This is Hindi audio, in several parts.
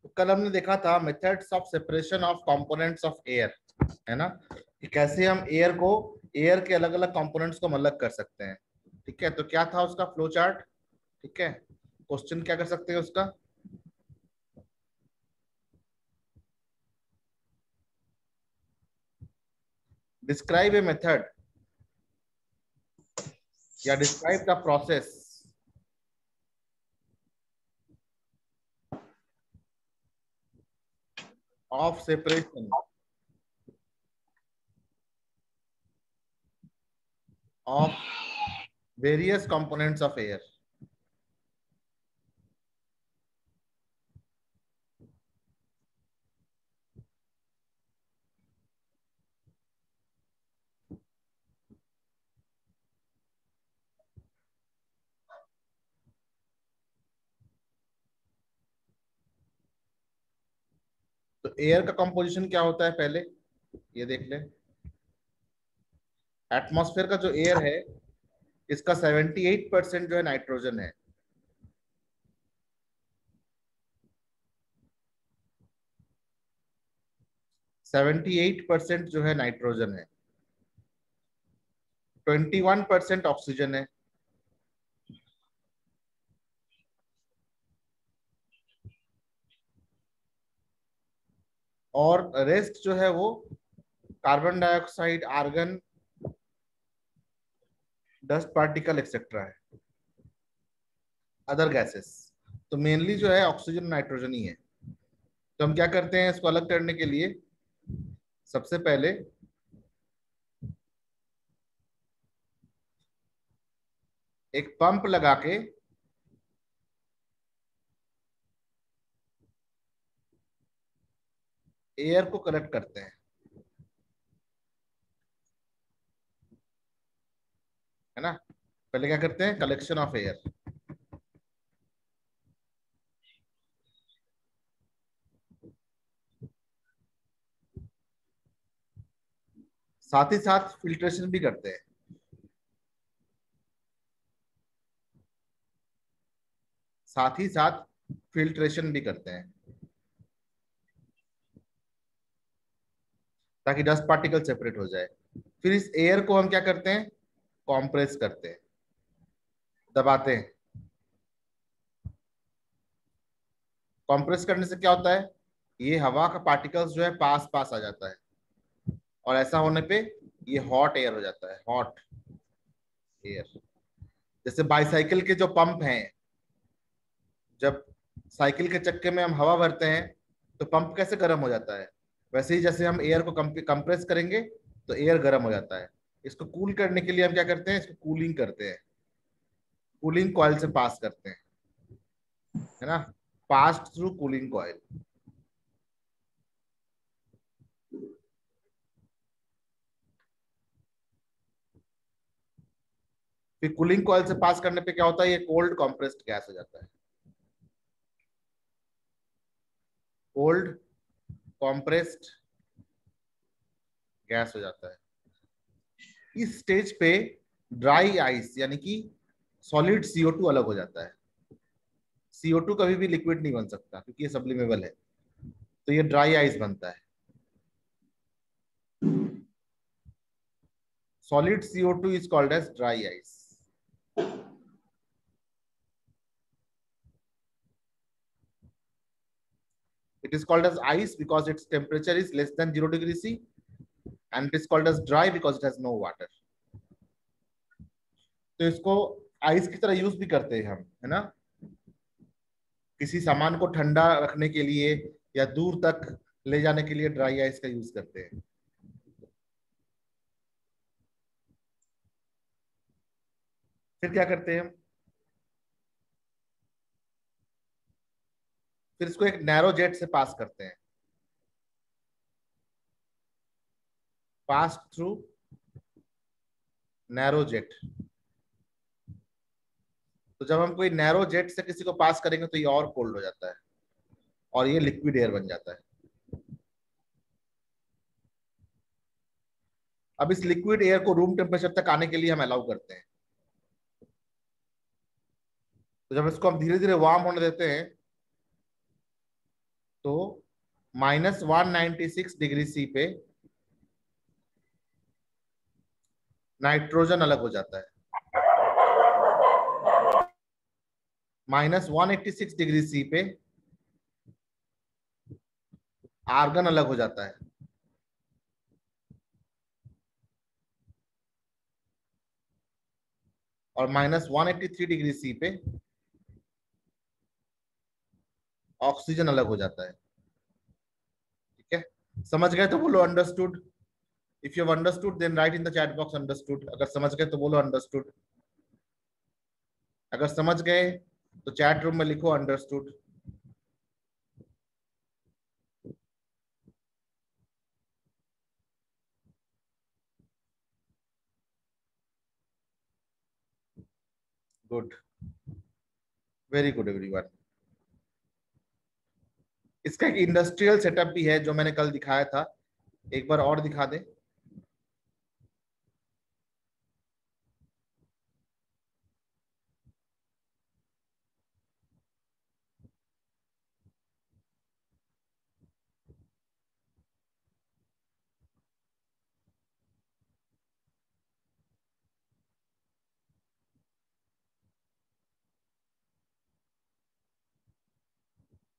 तो कल हमने देखा था methods of separation of components of air, है ना, कि कैसे हम एयर के अलग अलग कंपोनेंट्स को अलग कर सकते हैं। ठीक है, तो क्या था उसका फ्लो चार्ट? ठीक है, क्वेश्चन क्या कर सकते हैं उसका? डिस्क्राइब ए मेथड या describe the process of separation of various components of air. तो एयर का कंपोजिशन क्या होता है पहले ये देख ले। एटमॉस्फेयर का जो एयर है इसका 78% जो है नाइट्रोजन है। 78% जो है नाइट्रोजन है, 21% ऑक्सीजन है, और रेस्ट जो है वो carbon dioxide, argon, dust particle etcetera है, अदर गैसेस। तो मेनली जो है ऑक्सीजन, नाइट्रोजन ही है। तो हम क्या करते हैं इसको अलग करने के लिए, सबसे पहले एक पंप लगा के एयर को कलेक्ट करते हैं, है ना। पहले क्या करते हैं, कलेक्शन ऑफ एयर। साथ ही साथ फिल्ट्रेशन भी करते हैं। साथ ही साथ फिल्ट्रेशन भी करते हैं ताकि डस्ट पार्टिकल सेपरेट हो जाए। फिर इस एयर को हम क्या करते हैं, कॉम्प्रेस करते हैं, दबाते हैं। कॉम्प्रेस करने से क्या होता है, ये हवा का पार्टिकल्स जो है पास पास आ जाता है, और ऐसा होने पे ये हॉट एयर हो जाता है, हॉट एयर। जैसे बाईसाइकिल के जो पंप हैं, जब साइकिल के चक्के में हम हवा भरते हैं तो पंप कैसे गर्म हो जाता है, वैसे ही जैसे हम एयर को कंप्रेस करेंगे तो एयर गर्म हो जाता है। इसको कूल करने के लिए हम क्या करते हैं, इसको कूलिंग करते हैं, कूलिंग कॉइल से पास करते हैं, है ना, पास थ्रू कूलिंग कॉइल। फिर कूलिंग कॉइल से पास करने पे क्या होता है, ये कोल्ड कंप्रेस्ड गैस हो जाता है, कोल्ड कंप्रेस्ड गैस हो जाता है। इस स्टेज पे ड्राई आइस यानी कि सॉलिड CO2 अलग हो जाता है। CO2 कभी भी लिक्विड नहीं बन सकता क्योंकि ये सब्लिमेबल है, तो ये ड्राई आइस बनता है। Solid CO2 is called as dry ice. It is called as ice because its temperature is less than 0 degree C, and it is called as dry because it has no water. तो इसको आइस की तरह यूज भी करते हैं हम, है ना, किसी सामान को ठंडा रखने के लिए या दूर तक ले जाने के लिए ड्राई आइस का यूज करते हैं। फिर क्या करते हैं हम, फिर इसको एक नैरो जेट से पास करते हैं, पास थ्रू नैरो जेट। तो जब हम कोई नैरो जेट से किसी को पास करेंगे तो ये और कोल्ड हो जाता है और ये लिक्विड एयर बन जाता है। अब इस लिक्विड एयर को रूम टेम्परेचर तक आने के लिए हम अलाउ करते हैं। तो जब इसको हम धीरे धीरे वार्म होने देते हैं तो -196 डिग्री C पे नाइट्रोजन अलग हो जाता है, -186 डिग्री C पे आर्गन अलग हो जाता है, और -183 डिग्री C पे ऑक्सीजन अलग हो जाता है। ठीक है, समझ गए तो बोलो understood. If you have understood then write in the chat box understood. अगर समझ गए तो बोलो अंडरस्टूड। अगर समझ गए तो चैट रूम में लिखो understood. Good, very good everyone. इसका एक इंडस्ट्रियल सेटअप भी है जो मैंने कल दिखाया था, एक बार और दिखा दे।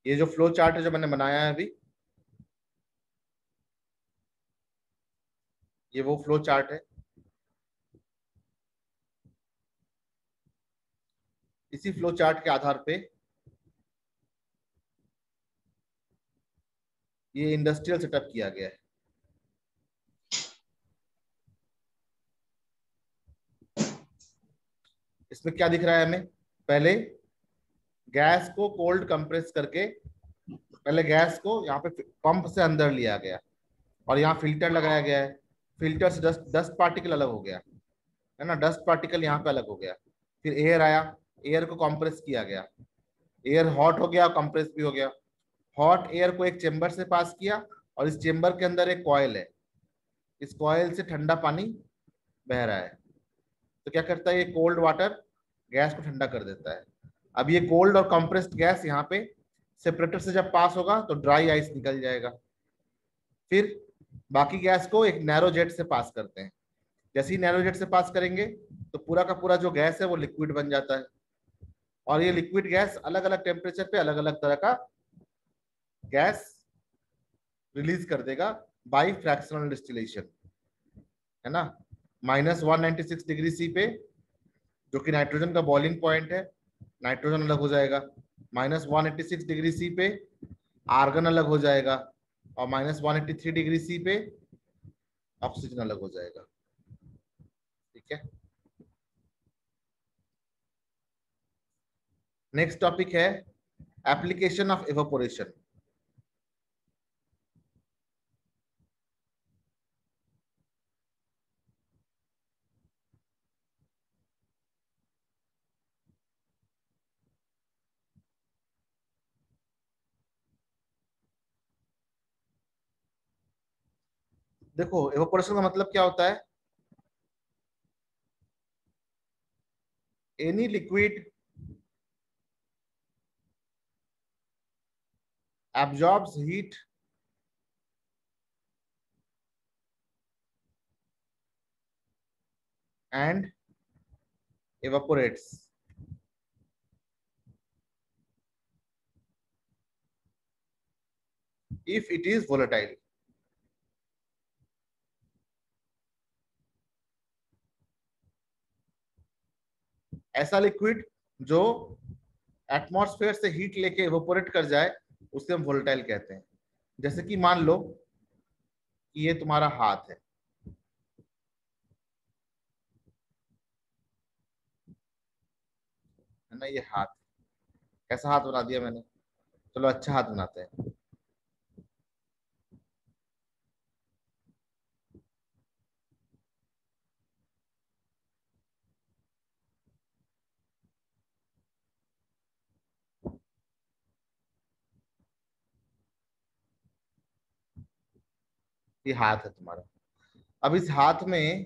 ये जो फ्लो चार्ट है जो मैंने बनाया है अभी, ये वो फ्लो चार्ट है। इसी फ्लो चार्ट के आधार पे ये इंडस्ट्रियल सेटअप किया गया है। इसमें क्या दिख रहा है हमें, पहले गैस को कोल्ड कंप्रेस करके, पहले गैस को यहाँ पे पंप से अंदर लिया गया और यहाँ फिल्टर लगाया गया है। फिल्टर से डस्ट पार्टिकल अलग हो गया, है ना, डस्ट पार्टिकल यहाँ पे अलग हो गया। फिर एयर आया, एयर को कंप्रेस किया गया, एयर हॉट हो गया, कंप्रेस भी हो गया। हॉट एयर को एक चेम्बर से पास किया और इस चेम्बर के अंदर एक कॉइल है, इस कॉइल से ठंडा पानी बह रहा है। तो क्या करता है, ये कोल्ड वाटर गैस को ठंडा कर देता है। अब ये कोल्ड और कंप्रेस्ड गैस यहाँ पे सेपरेटर से जब पास होगा तो ड्राई आइस निकल जाएगा। फिर बाकी गैस को एक नैरो जेट से पास करते हैं। जैसे ही नैरो जेट से पास करेंगे तो पूरा का पूरा जो गैस है वो लिक्विड बन जाता है, और ये लिक्विड गैस अलग अलग टेम्परेचर पे अलग अलग तरह का गैस रिलीज कर देगा बाई फ्रैक्शनल डिस्टिलेशन, है ना। -196 डिग्री C पे, जो कि नाइट्रोजन का बॉइलिंग पॉइंट है, नाइट्रोजन अलग हो जाएगा। -186 डिग्री C पे आर्गन अलग हो जाएगा, और -183 डिग्री C पे ऑक्सीजन अलग हो जाएगा। ठीक है, नेक्स्ट टॉपिक है एप्लीकेशन ऑफ इवेपोरेशन। देखो इवेपोरेशन का मतलब क्या होता है, any liquid absorbs heat and evaporates if it is volatile. ऐसा लिक्विड जो एटमॉस्फेयर से हीट लेके इवेपोरेट कर जाए उसे हम वोलेटाइल कहते हैं। जैसे कि मान लो कि ये तुम्हारा हाथ है ना, ये हाथ, कैसा हाथ बना दिया मैंने। चलो अच्छा हाथ बनाते हैं। ये हाथ है तुम्हारा। अब इस हाथ में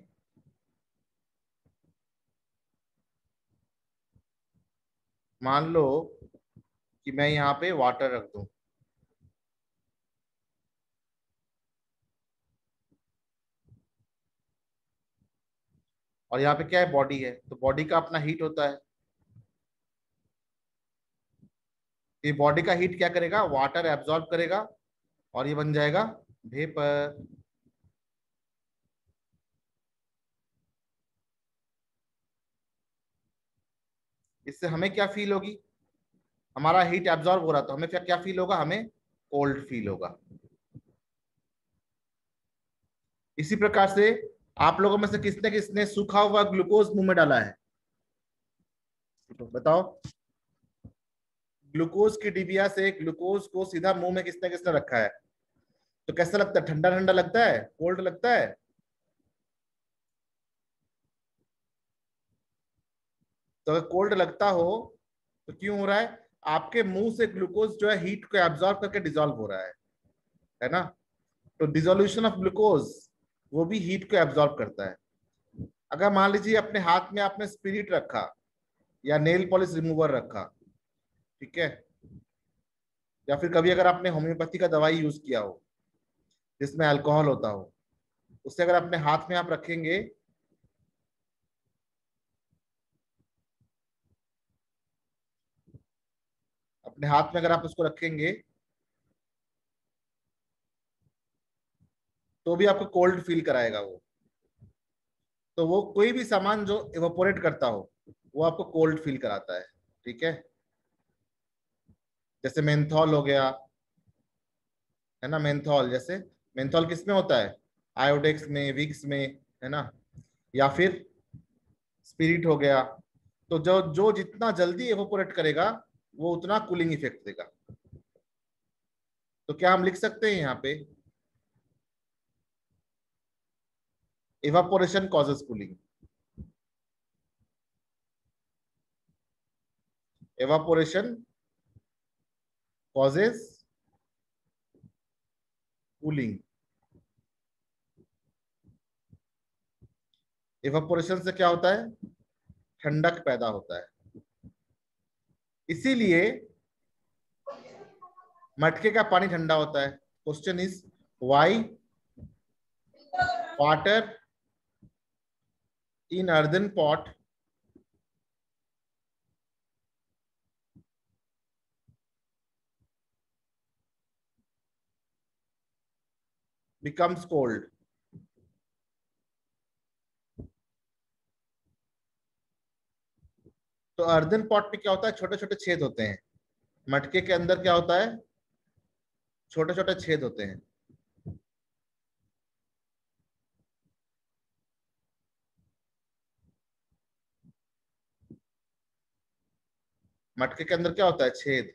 मान लो कि मैं यहाँ पे वाटर रख दूं, और यहाँ पे क्या है, बॉडी है, तो बॉडी का अपना हीट होता है। ये बॉडी का हीट क्या करेगा, वाटर एब्जॉर्ब करेगा और ये बन जाएगा वेपर। इससे हमें क्या फील होगी, हमारा हीट एब्जॉर्ब हो रहा, तो हमें क्या क्या फील होगा, हमें कोल्ड फील होगा। इसी प्रकार से आप लोगों में से किसने किसने सूखा हुआ ग्लूकोज मुंह में डाला है, बताओ। ग्लूकोज की डिबिया से ग्लूकोज को सीधा मुंह में किसने किसने रखा है, तो कैसा लगता है, ठंडा ठंडा लगता है, कोल्ड लगता है। तो अगर कोल्ड लगता हो तो क्यों हो रहा है, आपके मुंह से ग्लूकोज जो है हीट को एब्जॉर्ब करके डिजोल्व हो रहा है ना। तो डिसोल्यूशन ऑफ ग्लूकोज वो भी हीट को एब्जॉर्ब करता है। अगर मान लीजिए अपने हाथ में आपने स्पिरिट रखा या नेल पॉलिश रिमूवर रखा, ठीक है, या फिर कभी अगर आपने होम्योपैथी का दवाई यूज किया हो जिसमें अल्कोहल होता हो, उससे अगर अपने हाथ में आप रखेंगे, अपने हाथ में अगर आप उसको रखेंगे तो भी आपको कोल्ड फील कराएगा वो। तो वो कोई भी सामान जो इवेपोरेट करता हो वो आपको कोल्ड फील कराता है, ठीक है। जैसे मेंथॉल हो गया, है ना, मेंथॉल, जैसे मेंथॉल किस में होता है, आयोडेक्स में, विक्स में, है ना, या फिर स्पिरिट हो गया। तो जो जो जितना जल्दी एवोपोरेट करेगा वो उतना कूलिंग इफेक्ट देगा। तो क्या हम लिख सकते हैं यहाँ पे, evaporation causes cooling, evaporation causes cooling। evaporation से क्या होता है, ठंडक पैदा होता है। इसीलिए मटके का पानी ठंडा होता है। Question is why water in earthen pot becomes cold। तो earthen pot में क्या होता है, छोटे छोटे छेद होते हैं। मटके के अंदर क्या होता है, छोटे छोटे छेद होते हैं। मटके के अंदर क्या होता है, छेद।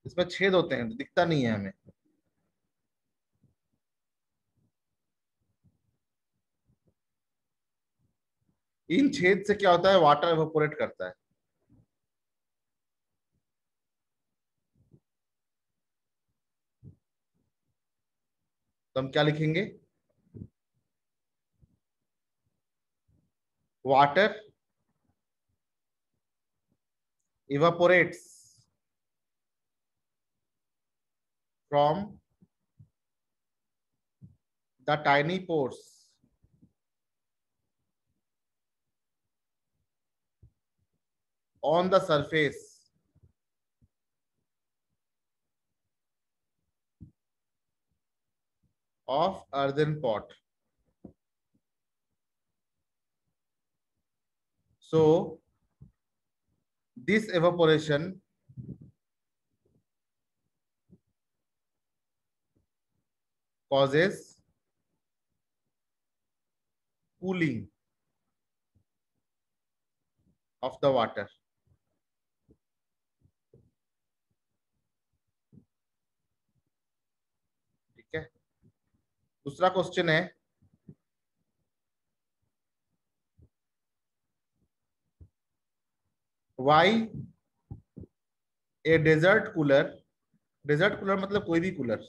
इसमें छेद होते हैं, दिखता नहीं है हमें। इन छेद से क्या होता है, वाटर एवोपोरेट करता है। तो हम क्या लिखेंगे? Water evaporates from the tiny pores on the surface of earthen pot. So this evaporation causes cooling of the water. ठीक है, दूसरा क्वेश्चन है, why a desert cooler, desert cooler मतलब कोई भी कूलर,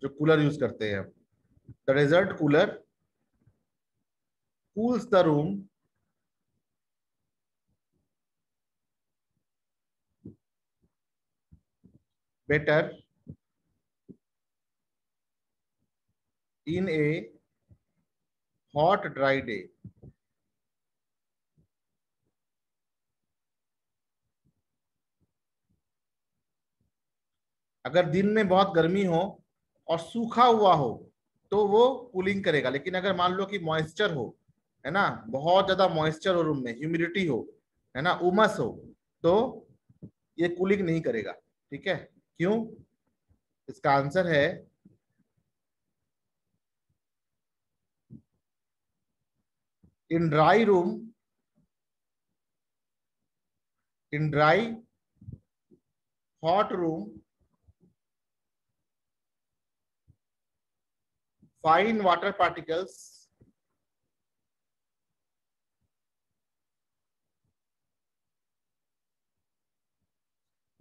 जो कूलर यूज करते हैं, the desert cooler cools the room better in a hot dry day. अगर दिन में बहुत गर्मी हो और सूखा हुआ हो तो वो कूलिंग करेगा, लेकिन अगर मान लो कि मॉइस्चर हो, है ना, बहुत ज्यादा मॉइस्चर हो रूम में, ह्यूमिडिटी हो, है ना, उमस हो, तो ये कूलिंग नहीं करेगा। ठीक है, क्यों? इसका आंसर है in dry room, in dry hot room fine water particles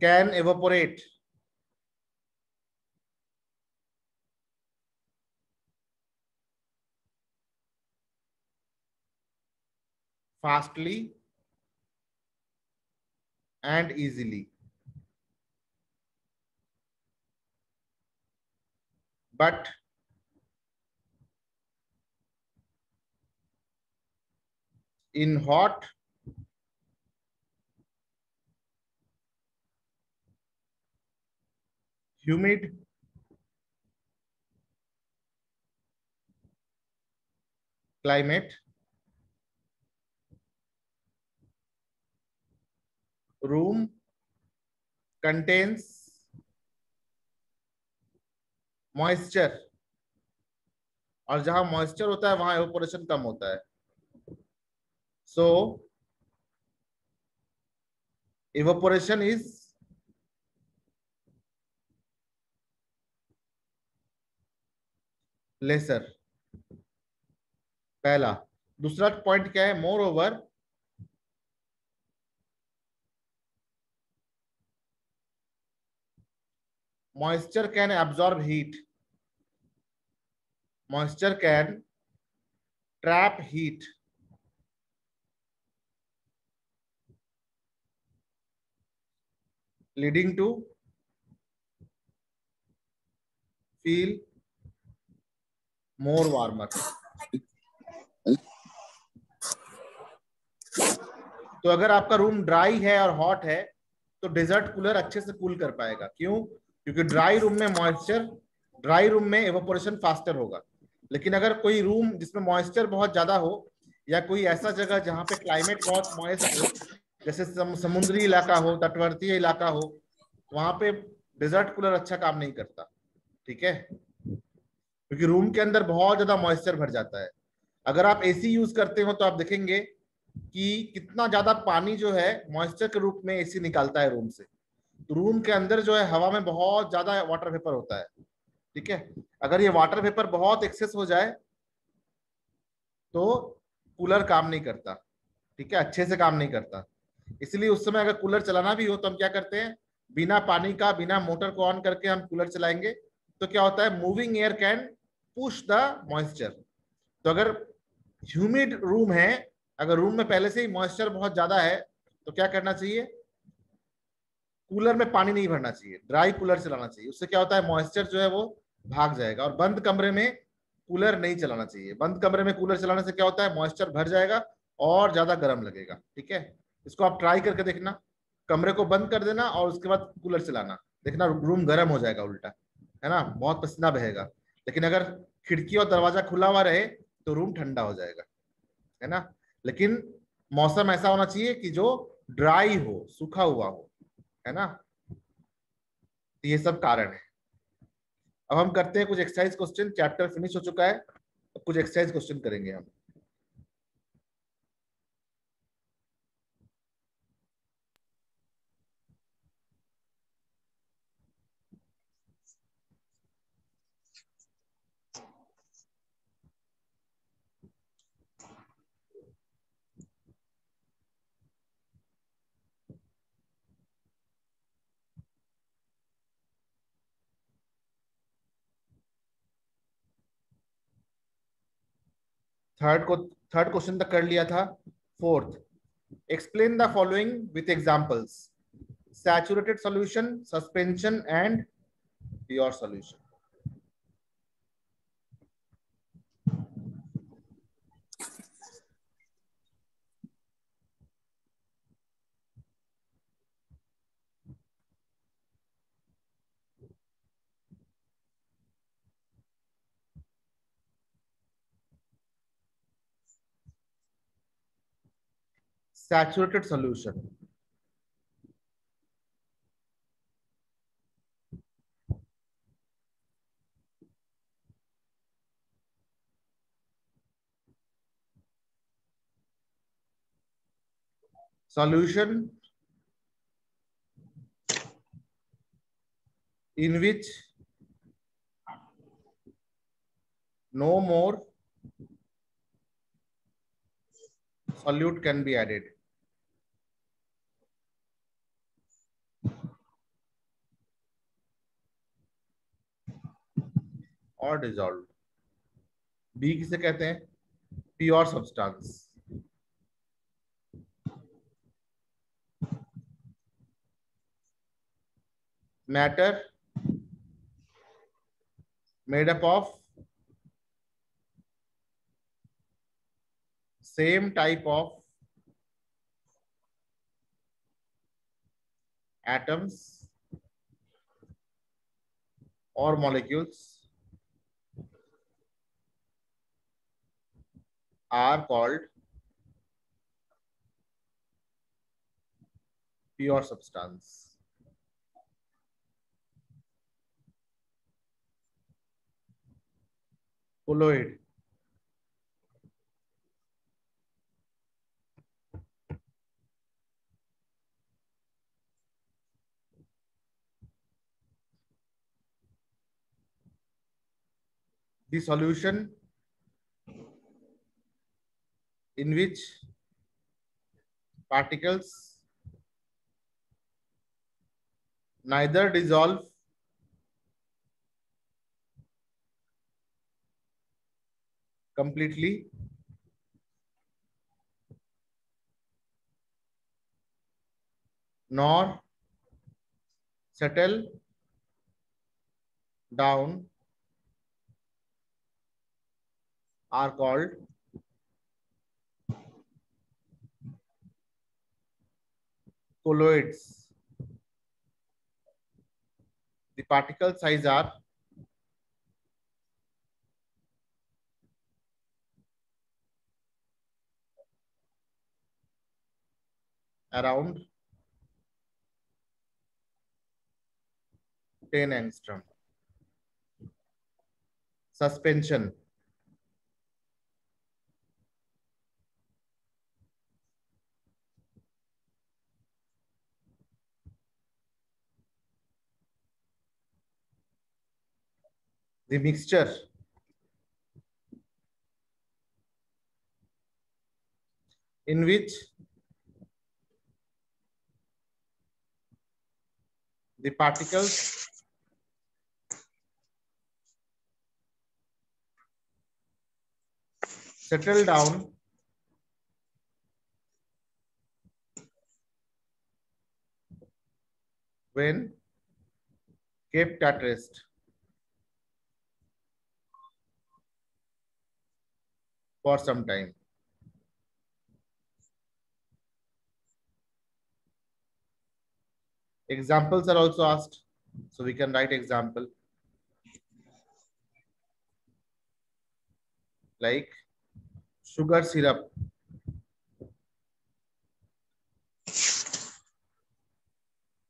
can evaporate fastly and easily, but in hot humid climate room contains moisture, और जहां मॉइस्चर होता है वहां एवापोरेशन कम होता है, सो evaporation is lesser। पहला। दूसरा पॉइंट क्या है? More over moisture can absorb heat, moisture can trap heat, leading to feel more warmer। तो अगर आपका रूम ड्राई है और हॉट है तो डेजर्ट कूलर अच्छे से कूल कर पाएगा। क्यों? क्योंकि ड्राई रूम में मॉइस्चर, ड्राई रूम में एवापोरेशन फास्टर होगा। लेकिन अगर कोई रूम जिसमें मॉइस्चर बहुत ज्यादा हो या कोई ऐसा जगह जहां पे क्लाइमेट बहुत मॉइस्ट हो, जैसे समुद्री इलाका हो, तटवर्तीय इलाका हो, वहां पे डेजर्ट कूलर अच्छा काम नहीं करता। ठीक है, क्योंकि रूम के अंदर बहुत ज्यादा मॉइस्चर भर जाता है। अगर आप एसी यूज करते हो तो आप देखेंगे कि कितना ज्यादा पानी जो है मॉइस्चर के रूप में एसी निकालता है रूम से। तो रूम के अंदर जो है हवा में बहुत ज्यादा वाटर वेपर होता है। ठीक है, अगर ये वाटर वेपर बहुत एक्सेस हो जाए तो कूलर काम नहीं करता। ठीक है, अच्छे से काम नहीं करता। इसलिए उस समय अगर कूलर चलाना भी हो तो हम क्या करते हैं, बिना पानी का, बिना मोटर को ऑन करके हम कूलर चलाएंगे। तो क्या होता है, moving air can push the moisture. तो अगर ह्यूमिड रूम है, अगर रूम में पहले से ही मॉइस्चर बहुत ज्यादा है, तो क्या करना चाहिए, कूलर में पानी नहीं भरना चाहिए, ड्राई कूलर चलाना चाहिए। उससे क्या होता है, मॉइस्चर जो है वो भाग जाएगा। और बंद कमरे में कूलर नहीं चलाना चाहिए। बंद कमरे में कूलर चलाने से क्या होता है, मॉइस्चर भर जाएगा और ज्यादा गर्म लगेगा। ठीक है, इसको आप ट्राई करके देखना, कमरे को बंद कर देना और उसके बाद कूलर चलाना, देखना रूम गर्म हो जाएगा उल्टा, है ना, बहुत पसीना बहेगा। लेकिन अगर खिड़की और दरवाजा खुला हुआ रहे तो रूम ठंडा हो जाएगा, है ना। लेकिन मौसम ऐसा होना चाहिए कि जो ड्राई हो, सूखा हुआ हो, है ना। तो ये सब कारण है। अब हम करते हैं कुछ एक्सरसाइज क्वेश्चन। चैप्टर फिनिश हो चुका है, अब कुछ एक्सरसाइज क्वेश्चन करेंगे हम। थर्ड क्वेश्चन तक कर लिया था। Fourth, explain the following with examples, saturated solution, suspension and pure solution. Saturated solution, solution in which no more solute can be added or dissolved। B किसे कहते हैं, pure substance. Matter made up of same type of atoms or molecules are called pure substance। colloid, the solution in which particles neither dissolve completely nor settle down are called colloids। The particle size are around 10 angstrom। Suspension, the mixture in which the particles settle down when kept at rest for some time. Examples are also asked, so we can write example like sugar syrup.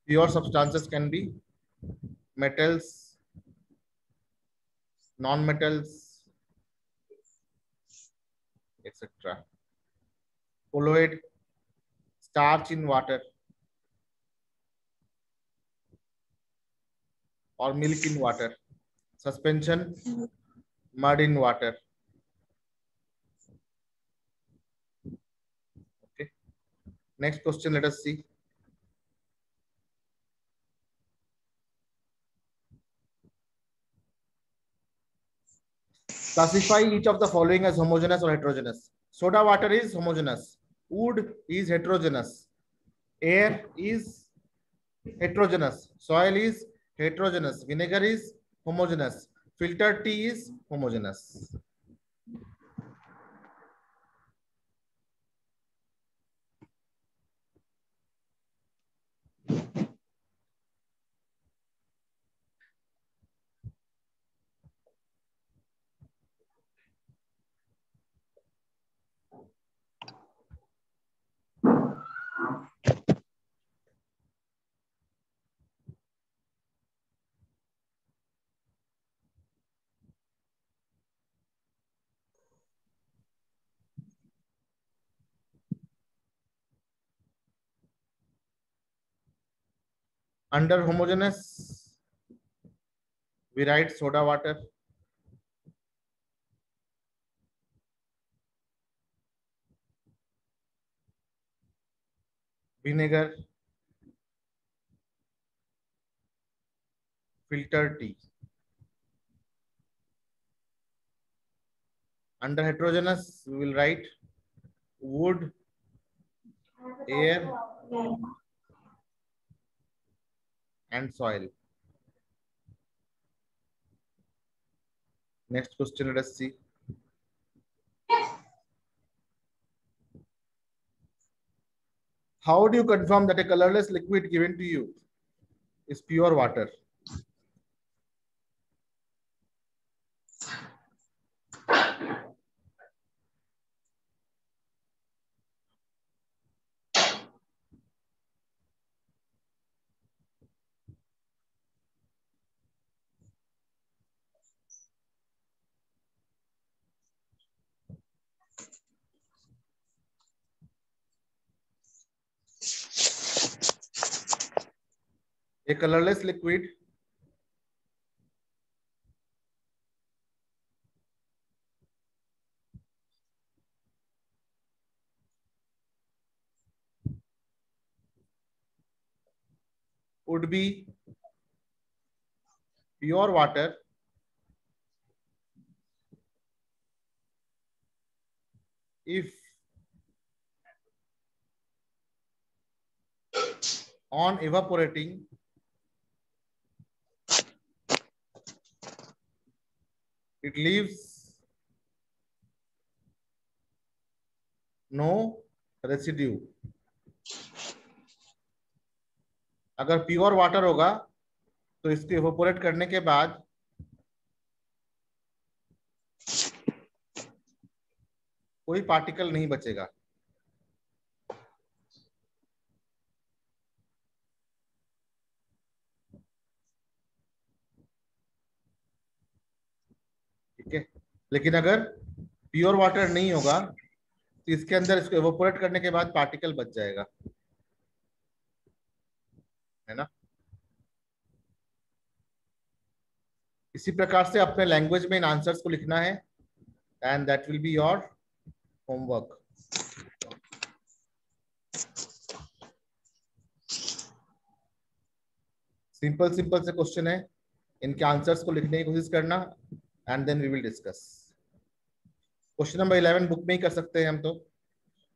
Pure substances can be metals, non-metals, etc. Colloid, starch in water or milk in water. Suspension, mud in water. Okay. Next question, let us see. Classify each of the following as homogeneous or heterogeneous. Soda water is homogeneous. Wood is heterogeneous. Air is heterogeneous. Soil is heterogeneous. Vinegar is homogeneous. Filtered tea is homogeneous. Under homogeneous, we write soda water. Vinegar, filtered tea. Under heterogeneous, we will write wood, air, and soil. Next question, let us see. How do you confirm that a colorless liquid given to you is pure water? A colorless liquid would be pure water if on evaporating it leaves no residue. अगर प्योर वाटर होगा तो इसको इवेपोरेट करने के बाद कोई पार्टिकल नहीं बचेगा. ठीक है, लेकिन अगर प्योर वाटर नहीं होगा तो इसके अंदर इसको इवेपोरेट करने के बाद पार्टिकल बच जाएगा, है ना. इसी प्रकार से अपने लैंग्वेज में इन आंसर्स को लिखना है and that will be your homework. Simple simple से क्वेश्चन है, इनके आंसर्स को लिखने की कोशिश करना and then we will discuss. Question number 11 book में ही कर सकते हैं हम तो।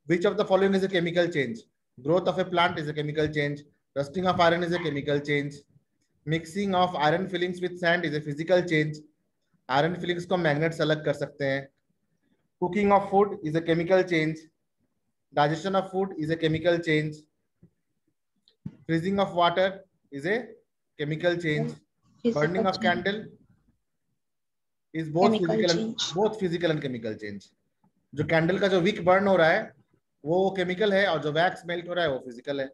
Which of the following is a chemical change? Growth of a plant is a chemical change, rusting of iron is a chemical change, mixing of iron filings with sand is a physical change, iron filings को मैग्नेट से अलग कर सकते हैं, cooking of food is a chemical change, digestion of food is a chemical change, freezing of water is a chemical change, burning Physical of change. candle is Chemical change. both physical and chemical change. जो कैंडल का जो विक बर्न हो रहा है वो केमिकल है, और जो वैक्स मेल्ट हो रहा है वो फिजिकल है।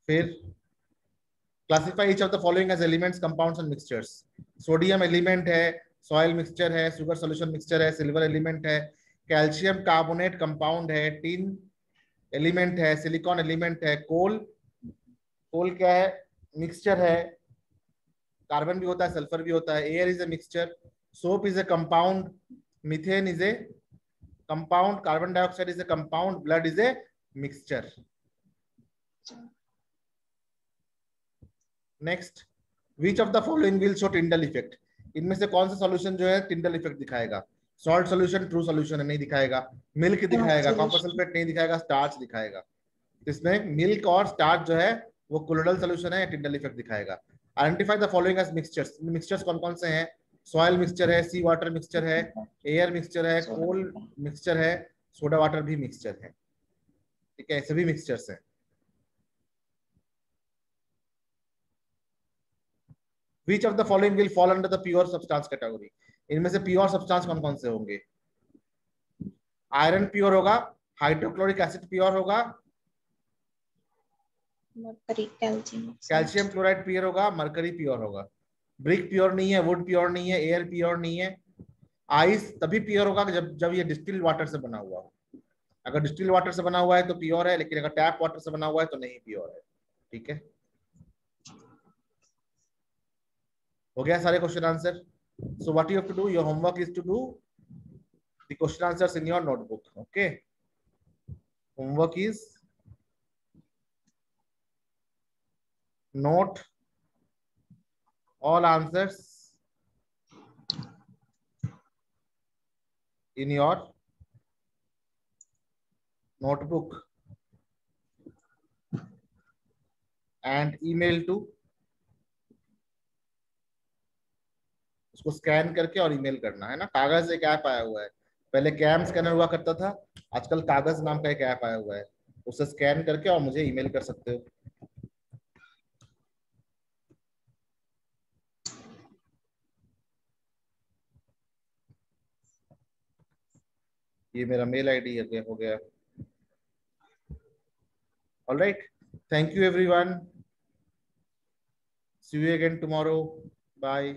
फिर classify each of the following as elements, compounds and mixtures. Sodium element है, सॉइल मिक्सचर है, शुगर सॉल्यूशन मिक्सचर है, सिल्वर एलिमेंट है, कैल्शियम कार्बोनेट कंपाउंड है, टिन एलिमेंट है, सिलिकॉन एलिमेंट है, कोल, कोल क्या है? मिक्सचर है, कार्बन भी होता है, सल्फर भी होता है, air is a mixture, soap is a compound, methane is a compound, carbon dioxide is a compound, blood is a mixture. Next, which of the following will show Tyndall effect? इनमें से कौन सा सॉल्यूशन जो है टिंडल इफेक्ट दिखाएगा? सॉल्ट सॉल्यूशन ट्रू सॉल्यूशन है, नहीं दिखाएगा। मिल्क दिखाएगा, कॉपर सल्फेट नहीं दिखाएगा, स्टार्च दिखाएगा। इसमें मिल्क और स्टार्च जो है वो कोलोडल सॉल्यूशन है, टिंडल इफेक्ट दिखाएगा। Identify the following as mixtures. Mixtures कौन कौन से हैं? सॉइल मिक्सचर है, सी वाटर मिक्सचर है, एयर मिक्सचर है, कोल मिक्सचर है, सोडा वाटर भी मिक्सचर है। ठीक है, सभी मिक्सचर्स हैं। Which of the following will fall under the pure substance category? इनमें से प्योर सब्सटेंस कौन कौन से होंगे? आयरन प्योर होगा, हाइड्रोक्लोरिक एसिड प्योर होगा, mercury, calcium, calcium chloride pure होगा, मरकरी प्योर होगा। ब्रिक प्योर नहीं है, वुड प्योर नहीं है, एयर प्योर नहीं है। आइस तभी प्योर होगा जब जब ये डिस्टिल्ड वाटर से बना हुआ हो। अगर डिस्टिल्ड वाटर से बना हुआ है तो प्योर है, लेकिन अगर टैप वाटर से बना हुआ है तो नहीं प्योर है। ठीक है, हो गया सारे question answer. So what you have to do, your homework is to do the question answers in your notebook. Okay, homework is note all answers in your notebook and email to, उसको स्कैन करके और ईमेल करना है ना। कागज एक ऐप आया हुआ है, पहले कैम स्कैनर हुआ करता था, आजकल कागज नाम का एक ऐप आया हुआ है, उसे स्कैन करके और मुझे ईमेल कर सकते हो। ये मेरा मेल आईडी है, हो गया। Alright, thank you everyone, see you again tomorrow, bye.